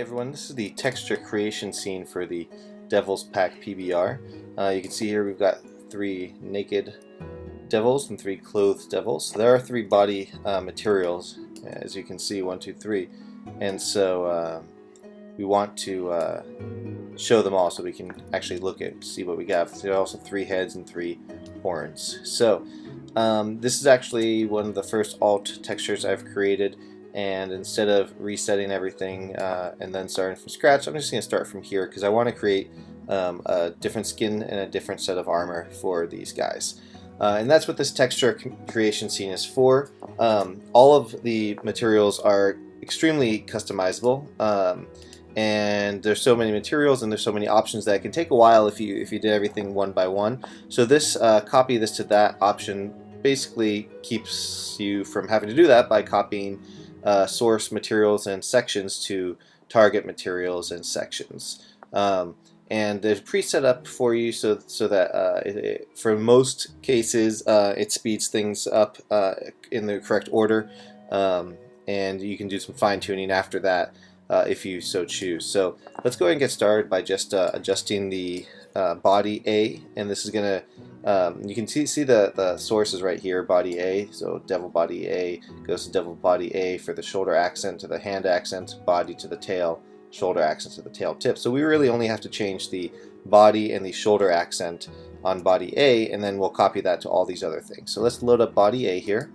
Hey everyone, this is the texture creation scene for the Devils Pack PBR. You can see here we've got 3 naked devils and 3 clothed devils. So there are 3 body materials, as you can see, 1, 2, 3. And so we want to show them all so we can actually look at see what we got. There are also 3 heads and 3 horns. So this is actually one of the first alt textures I've created. And instead of resetting everything and then starting from scratch, I'm just going to start from here because I want to create a different skin and a different set of armor for these guys. And that's what this texture creation scene is for. All of the materials are extremely customizable, and there's so many materials and there's so many options that it can take a while if you did everything one by one. So this copy this to that option basically keeps you from having to do that by copying source materials and sections to target materials and sections. And there's preset up for you so that for most cases it speeds things up in the correct order, and you can do some fine-tuning after that if you so choose. So let's go ahead and get started by just adjusting the body A, and this is gonna you can see the sources right here, body A. So devil body A goes to devil body A for the shoulder accent to the hand accent, body to the tail, shoulder accent to the tail tip. So we really only have to change the body and the shoulder accent on body A, and then we'll copy that to all these other things. So let's load up body A here.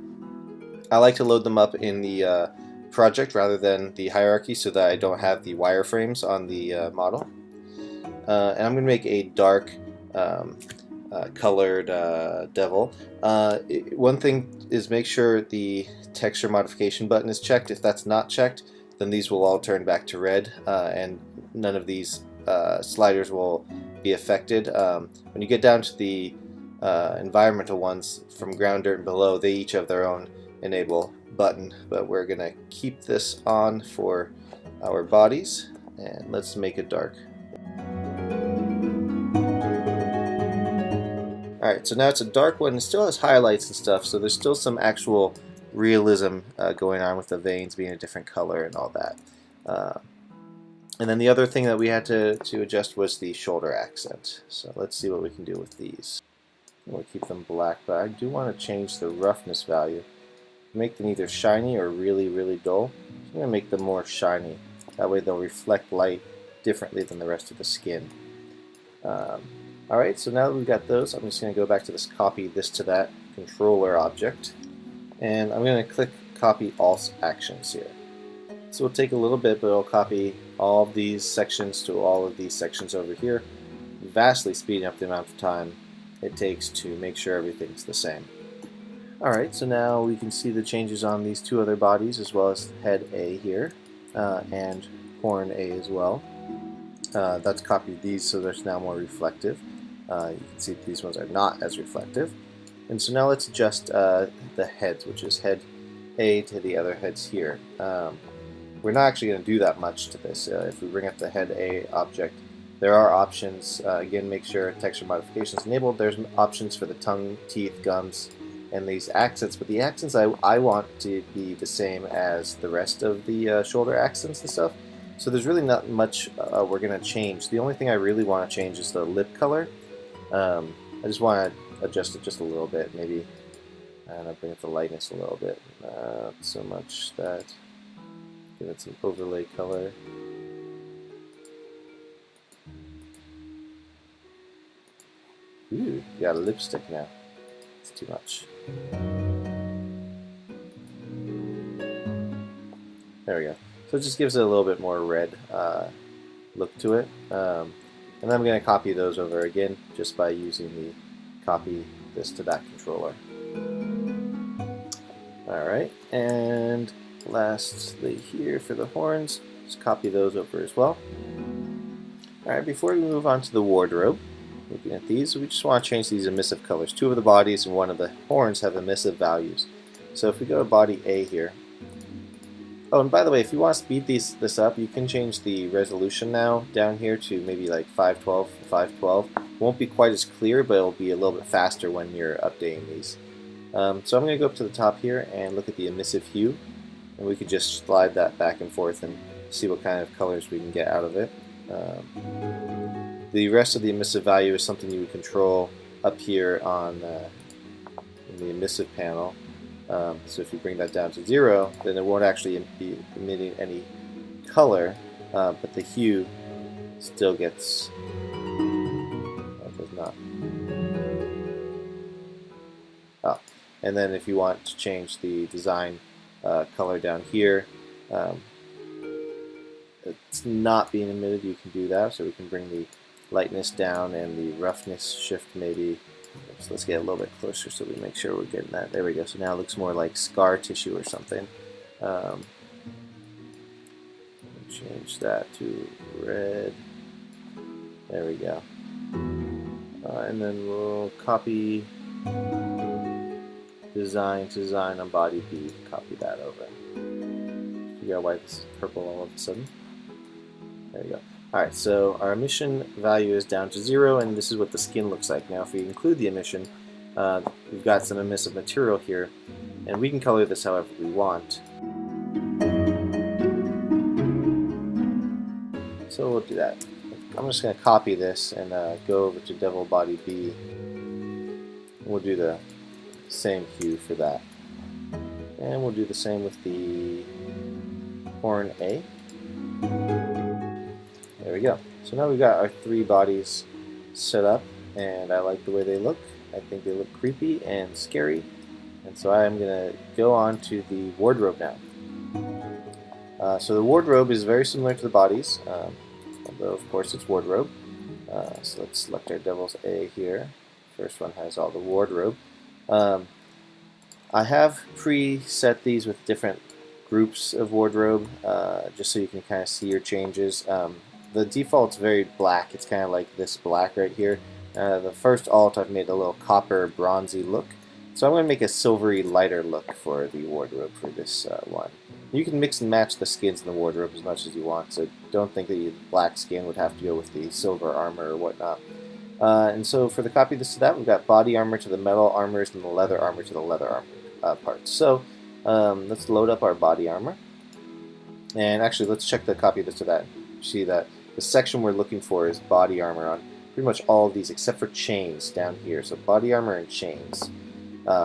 I like to load them up in the project rather than the hierarchy so that I don't have the wireframes on the model. And I'm going to make a dark colored devil. One thing is make sure the texture modification button is checked. If that's not checked, then these will all turn back to red, and none of these sliders will be affected. When you get down to the environmental ones from ground, dirt, and below, they each have their own enable button, but we're gonna keep this on for our bodies, and let's make it dark. Alright, so now it's a dark one. It still has highlights and stuff, so there's still some actual realism going on with the veins being a different color and all that. And then the other thing that we had to adjust was the shoulder accent. So let's see what we can do with these. We'll keep them black, but I do want to change the roughness value. Make them either shiny or really, really dull. So I'm going to make them more shiny. That way they'll reflect light differently than the rest of the skin. Alright, so now that we've got those, I'm just going to go back to this copy this to that controller object. And I'm going to click copy all actions here. So it'll take a little bit, but it'll copy all of these sections to all of these sections over here, vastly speeding up the amount of time it takes to make sure everything's the same. Alright, so now we can see the changes on these 2 other bodies, as well as head A here, and horn A as well. That's copied these, so they're now more reflective. You can see these ones are not as reflective. And so now let's adjust the heads, which is head A to the other heads here. We're not actually going to do that much to this. If we bring up the head A object, there are options. Again, make sure texture modification is enabled. There's options for the tongue, teeth, gums, and these accents, but the accents I want to be the same as the rest of the shoulder accents and stuff. So there's really not much we're going to change. The only thing I really want to change is the lip color. I just want to adjust it just a little bit, maybe. I don't know, bring up the lightness a little bit. Not so much that. Give it some overlay color. Ooh, got a lipstick now. It's too much. There we go. So it just gives it a little bit more red look to it. And then I'm going to copy those over again just by using the copy this to that controller. Alright, and lastly here for the horns, just copy those over as well. Alright, before we move on to the wardrobe, looking at these, we just want to change these emissive colors. 2 of the bodies and 1 of the horns have emissive values. So if we go to body A here, oh, and by the way, if you want to speed this up, you can change the resolution now down here to maybe like 512, 512. It won't be quite as clear, but it'll be a little bit faster when you're updating these. So I'm going to go up to the top here and look at the emissive hue, and we could just slide that back and forth and see what kind of colors we can get out of it. The rest of the emissive value is something you would control up here on in the emissive panel. So if you bring that down to 0, then it won't actually be emitting any color, but the hue still gets. That does not. Oh, and then if you want to change the design color down here, it's not being emitted, you can do that. So we can bring the lightness down and the roughness shift maybe. So let's get a little bit closer so we make sure we're getting that. There we go. So now it looks more like scar tissue or something. Change that to red. There we go. And then we'll copy design on body B. Copy that over. Figure out why this is purple all of a sudden. There we go. Alright, so our emission value is down to 0, and this is what the skin looks like. Now if we include the emission, we've got some emissive material here, and we can color this however we want. So we'll do that. I'm just going to copy this and go over to Devil Body B. We'll do the same hue for that. And we'll do the same with the horn A. There we go. So now we've got our 3 bodies set up, and I like the way they look. I think they look creepy and scary, and so I'm going to go on to the wardrobe now. So the wardrobe is very similar to the bodies, although of course it's wardrobe. So let's select our Devils A here. First one has all the wardrobe. I have preset these with different groups of wardrobe, just so you can kind of see your changes. The default's very black. It's kind of like this black right here. The first alt I've made a little copper bronzy look. So I'm going to make a silvery lighter look for the wardrobe for this one. You can mix and match the skins in the wardrobe as much as you want, so don't think that the black skin would have to go with the silver armor or whatnot. And so for the copy this to that, we've got body armor to the metal armors and the leather armor to the leather armor parts. So let's load up our body armor. And actually, let's check the copy this to that. See that the section we're looking for is body armor on pretty much all of these except for chains down here. So body armor and chains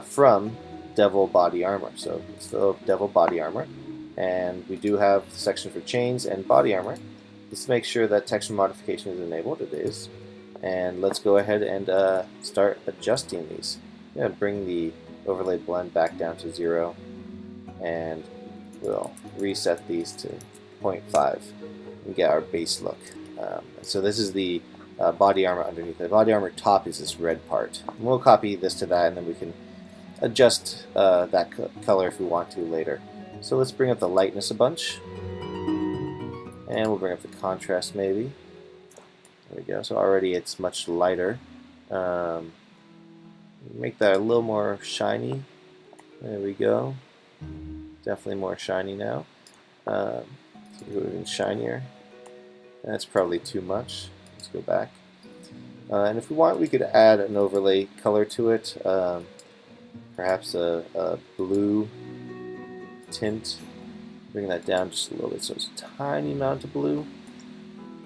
from Devil Body Armor. So it's the Devil Body Armor. And we do have a section for chains and body armor. Let's make sure that texture modification is enabled. It is. And let's go ahead and start adjusting these. I'm going to bring the overlay blend back down to 0. And we'll reset these to 0.5 and get our base look. So this is the body armor underneath. The body armor top is this red part. And we'll copy this to that, and then we can adjust that color if we want to later. So let's bring up the lightness a bunch, and we'll bring up the contrast maybe. There we go. So already it's much lighter. Make that a little more shiny. There we go. Definitely more shiny now. So even shinier. That's probably too much. Let's go back. And if we want, we could add an overlay color to it. Perhaps a blue tint. Bring that down just a little bit so it's a tiny amount of blue.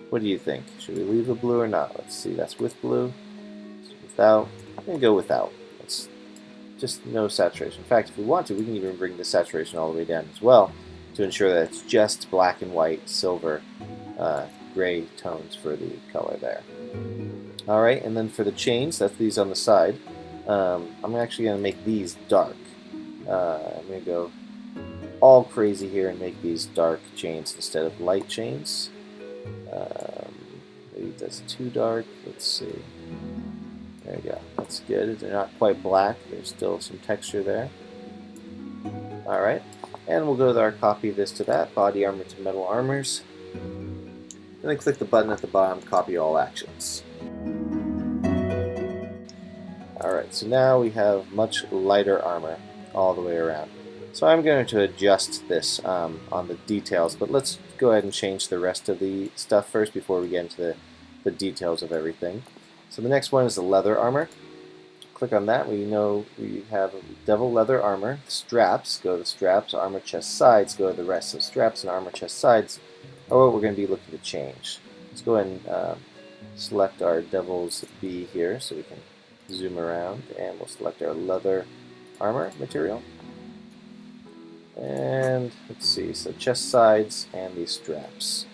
What do you think? Should we leave the blue or not? Let's see. That's with blue. Without. I'm going to go without. It's just no saturation. In fact, if we want to, we can even bring the saturation all the way down as well to ensure that it's just black and white, silver, gray tones for the color there. Alright, and then for the chains, that's these on the side. I'm actually going to make these dark. I'm going to go all crazy here and make these dark chains instead of light chains. Maybe that's too dark. Let's see. There we go. That's good. They're not quite black. There's still some texture there. Alright. And we'll go with our copy this to that. Body armor to metal armors. And then click the button at the bottom, copy all actions. Alright, so now we have much lighter armor all the way around. So I'm going to adjust this on the details, but let's go ahead and change the rest of the stuff first before we get into the details of everything. So the next one is the leather armor. Click on that. We know we have devil leather armor. Straps, go to straps. Armor chest sides, go to the rest. So straps and armor chest sides or what we're going to be looking to change. Let's go ahead and select our Devils B here so we can zoom around, and we'll select our leather armor material. And let's see, so chest sides and these straps.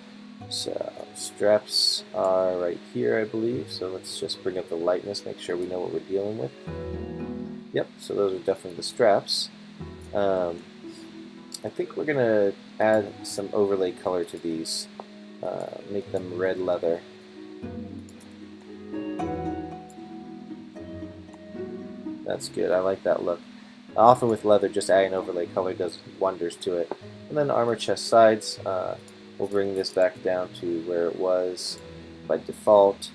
So straps are right here, I believe, so let's just bring up the lightness, make sure we know what we're dealing with. Yep, so those are definitely the straps. I think we're going to add some overlay color to these, make them red leather. That's good, I like that look. Often with leather, just adding overlay color does wonders to it. And then armor chest sides, we'll bring this back down to where it was by default.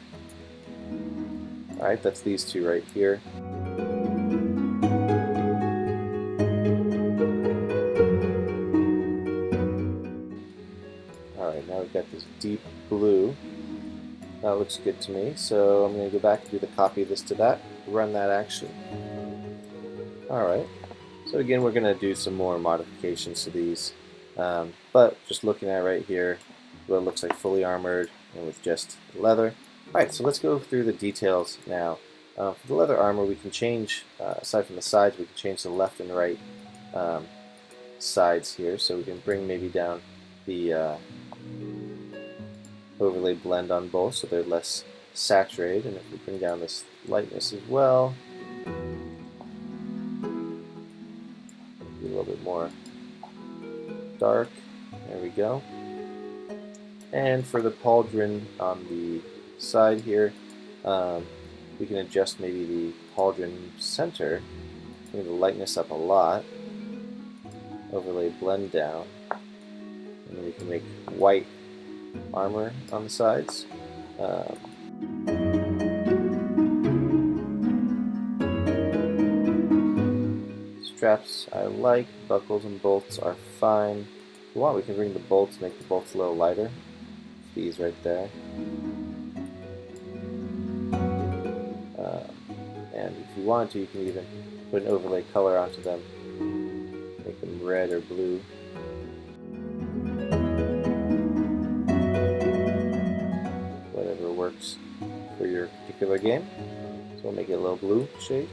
Alright, that's these two right here. Alright, now we've got this deep blue. That looks good to me, so I'm going to go back and do the copy of this to that, run that action. Alright, so again we're going to do some more modifications to these, but just looking at right here, what it looks like fully armored and with just leather. Alright, so let's go through the details now. For the leather armor we can change, aside from the sides, we can change the left and right sides here, so we can bring maybe down the overlay blend on both so they're less saturated, and if we bring down this lightness as well, a little bit more dark, there we go. And for the pauldron on the side here, we can adjust maybe the pauldron center, bring the lightness up a lot, overlay blend down, and then we can make white armor on the sides. Straps I like, buckles and bolts are fine. If we want, we can bring the bolts, make the bolts a little lighter. These right there. And if you want to, you can even put an overlay color onto them, make them red or blue. Whatever works for your particular game. So we'll make it a little blue shade.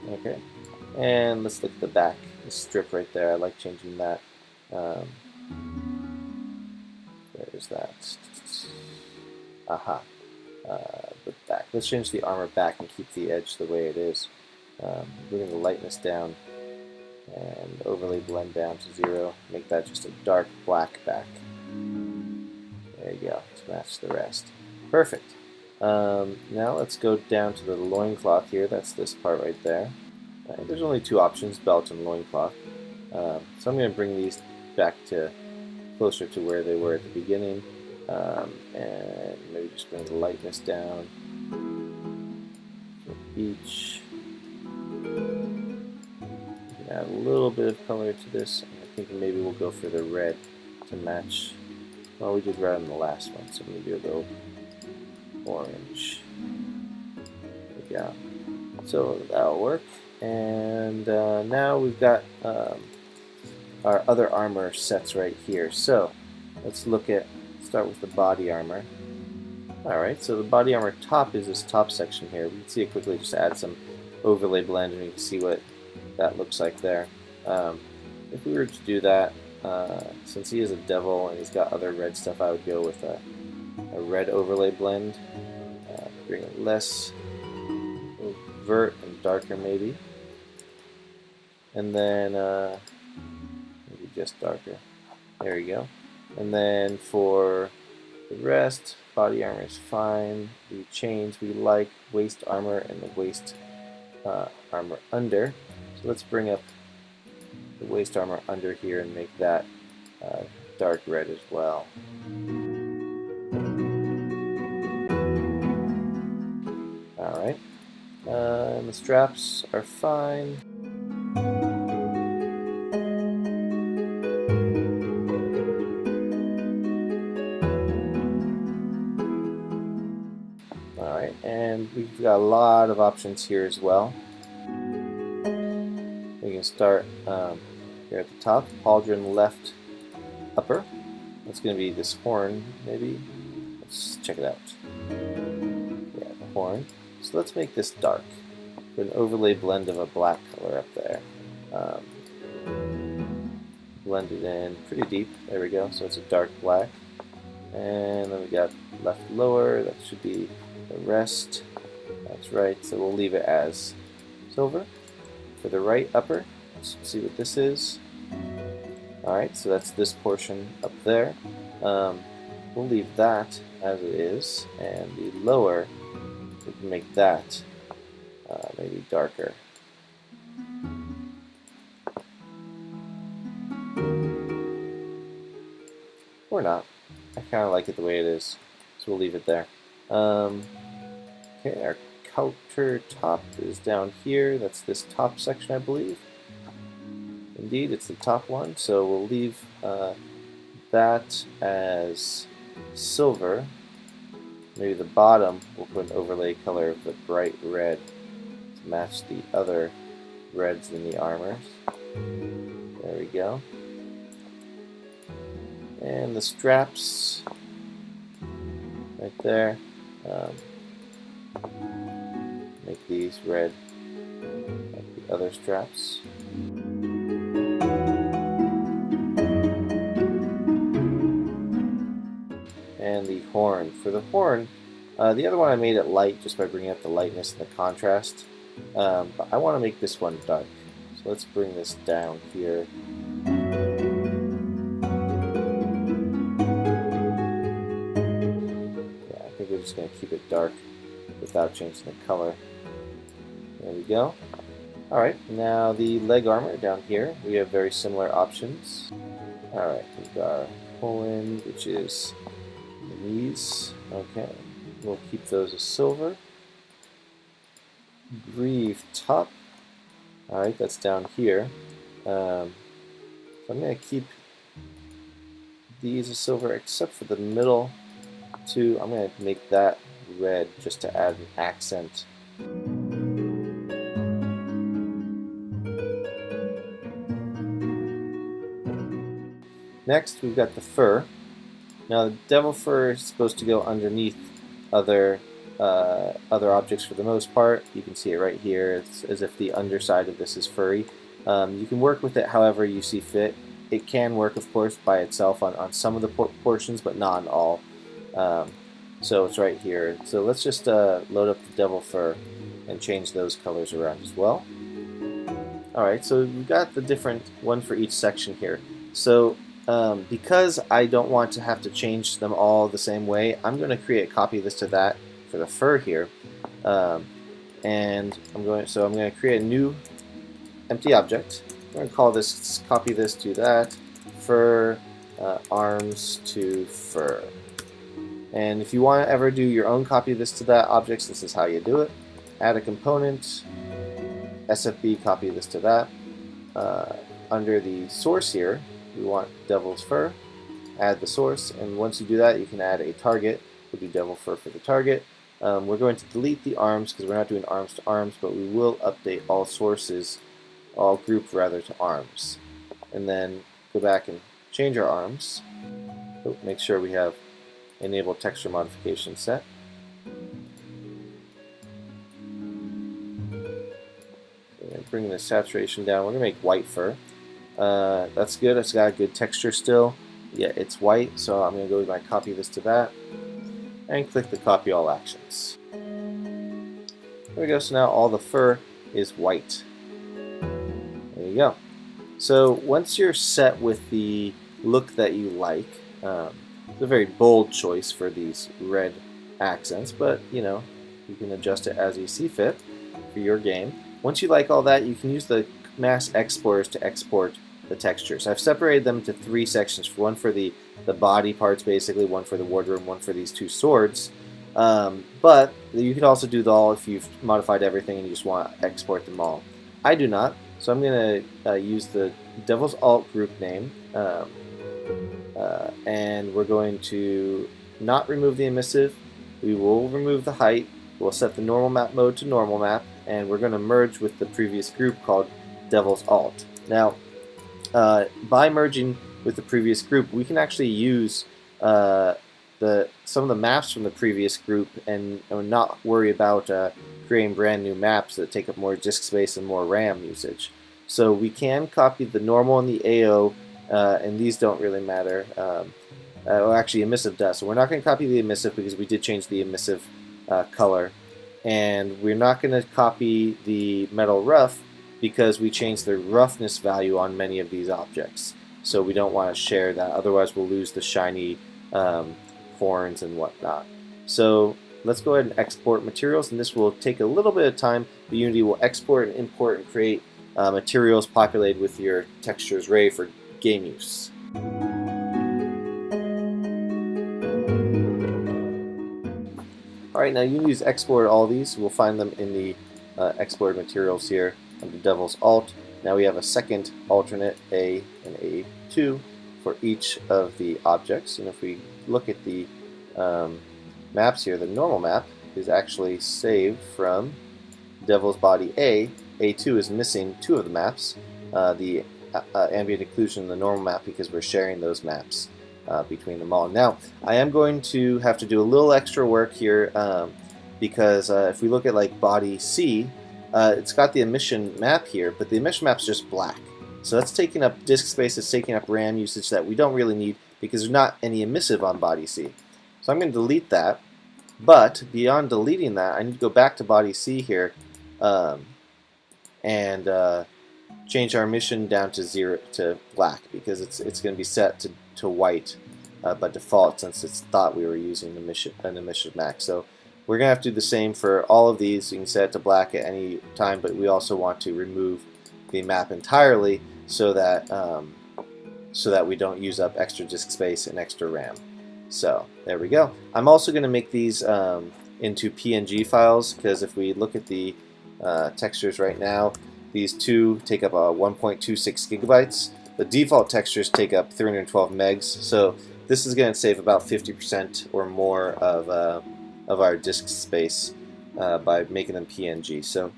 Okay. And let's look at the back, the strip right there. I like changing that. Where is that? Aha. The back. Let's change the armor back and keep the edge the way it is. Bring the lightness down and overlay blend down to 0. Make that just a dark black back. There you go, to match the rest. Perfect. Now let's go down to the loincloth here. That's this part right there. There's only two options, belt and loincloth. So I'm going to bring these back to closer to where they were at the beginning, and maybe just bring the lightness down for each. Add a little bit of color to this. I think maybe we'll go for the red to match. Well, we did red on the last one, so maybe a little orange. There we go. So that'll work. And now we've got our other armor sets right here. So let's start with the body armor. Alright, so the body armor top is this top section here. We can see it quickly, just add some overlay blend and you can see what that looks like there. If we were to do that, since he is a devil and he's got other red stuff, I would go with a red overlay blend. Bring it less overt and darker maybe. And then maybe just darker. There you go. And then for the rest, body armor is fine. The chains we like, waist armor and the waist armor under. So let's bring up the waist armor under here and make that dark red as well. Alright. And the straps are fine. Alright, and we've got a lot of options here as well. We can start here at the top, pauldron left upper. That's going to be this horn, maybe. Let's check it out. Yeah, the horn. So let's make this dark. Put an overlay blend of a black color up there. Blend it in pretty deep. There we go. So it's a dark black. And then we got left lower. That should be the rest. That's right. So we'll leave it as silver. For the right upper, let's see what this is. Alright, so that's this portion up there. We'll leave that as it is, and the lower, we can make that maybe darker. Or not. I kind of like it the way it is, so we'll leave it there. Okay, our counter top is down here. That's this top section, I believe. Indeed, it's the top one, so we'll leave that as silver. Maybe the bottom, we'll put an overlay color of the bright red to match the other reds in the armors. There we go. And the straps, right there, make these red like the other straps. And the horn. For the horn, the other one I made it light just by bringing up the lightness and the contrast. But I want to make this one dark. So let's bring this down here. Yeah, I think we're just going to keep it dark without changing the color. There we go. Alright, now the leg armor down here. We have very similar options. Alright, we've got our pull-in, which is these. Okay, we'll keep those as silver. Greave top. Alright, that's down here. So I'm going to keep these as silver except for the middle two. I'm going to make that red just to add an accent. Next, we've got the fur. Now, the devil fur is supposed to go underneath other objects for the most part. You can see it right here. It's as if the underside of this is furry. You can work with it however you see fit. It can work, of course, by itself on some of the portions, but not on all. So it's right here. So let's just load up the devil fur and change those colors around as well. Alright, so we've got the different one for each section here. So because I don't want to have to change them all the same way, I'm going to create a copy of this to that for the fur here. And I'm going to create a new empty object. I'm going to call this, copy this to that, fur, arms to fur. And if you want to ever do your own copy of this to that object, this is how you do it. Add a component, SFB, copy this to that. Under the source here, we want devil's fur. Add the source, and once you do that, you can add a target. We'll do devil fur for the target. We're going to delete the arms because we're not doing arms to arms, but we will update all sources, all group rather, to arms. And then go back and change our arms. So make sure we have enable texture modification set. Bring the saturation down. We're going to make white fur. That's good. It's got a good texture still. Yeah, it's white, so I'm going to go with my copy this to that and click the copy all actions. There we go. So now all the fur is white. There you go. So once you're set with the look that you like, it's a very bold choice for these red accents, but you know, you can adjust it as you see fit for your game. Once you like all that, you can use the mass exporters to export the textures. I've separated them into three sections, one for the body parts basically, one for the wardrobe, one for these two swords. But you could also do the all if you've modified everything and you just want to export them all. I do not, so I'm going to use the Devil's Alt group name, and we're going to not remove the emissive. We will remove the height. We'll set the normal map mode to normal map, and we're going to merge with the previous group called Devil's Alt. Now, by merging with the previous group, we can actually use some of the maps from the previous group and not worry about creating brand new maps that take up more disk space and more RAM usage. So we can copy the normal and the AO, and these don't really matter. Well, actually, emissive does. So we're not going to copy the emissive because we did change the emissive color. And we're not going to copy the metal rough because we changed the roughness value on many of these objects. So we don't want to share that, otherwise we'll lose the shiny horns and whatnot. So let's go ahead and export materials, and this will take a little bit of time, but Unity will export and import and create materials populated with your textures ready for game use. Alright, now you can use export all these. We'll find them in the exported materials here under Devils Alt. Now we have a second alternate A and A2 for each of the objects. And if we look at the maps here, the normal map is actually saved from Devil's Body A. A2 is missing two of the maps, the ambient occlusion and the normal map, because we're sharing those maps between them all. Now, I am going to have to do a little extra work here because if we look at like Body C, it's got the emission map here, but the emission map's just black. So that's taking up disk space, it's taking up RAM usage that we don't really need because there's not any emissive on Body C. So I'm going to delete that, but beyond deleting that, I need to go back to Body C here and change our emission down to black because it's going to be set to white by default since it's thought we were using an emission map. So we're going to have to do the same for all of these. You can set it to black at any time, but we also want to remove the map entirely so that we don't use up extra disk space and extra RAM. So there we go. I'm also going to make these into PNG files because if we look at the textures right now, these two take up 1.26 gigabytes. The default textures take up 312 megs, so this is going to save about 50% or more of our disk space by making them PNG. So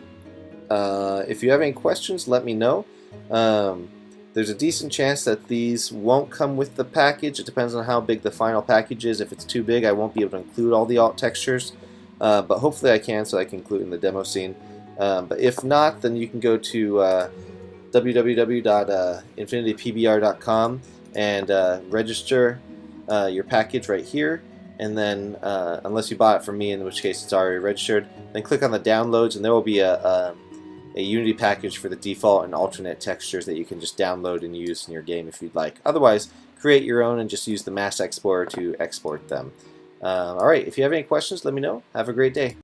if you have any questions, let me know. There's a decent chance that these won't come with the package. It depends on how big the final package is. If it's too big, I won't be able to include all the alt textures, but hopefully I can, so I can include it in the demo scene. But if not, then you can go to www.infinitypbr.com and register your package right here, and then unless you bought it from me, in which case it's already registered, then click on the downloads and there will be a Unity package for the default and alternate textures that you can just download and use in your game if you'd like. Otherwise, create your own and just use the Mass Explorer to export them. Alright, if you have any questions, let me know. Have a great day.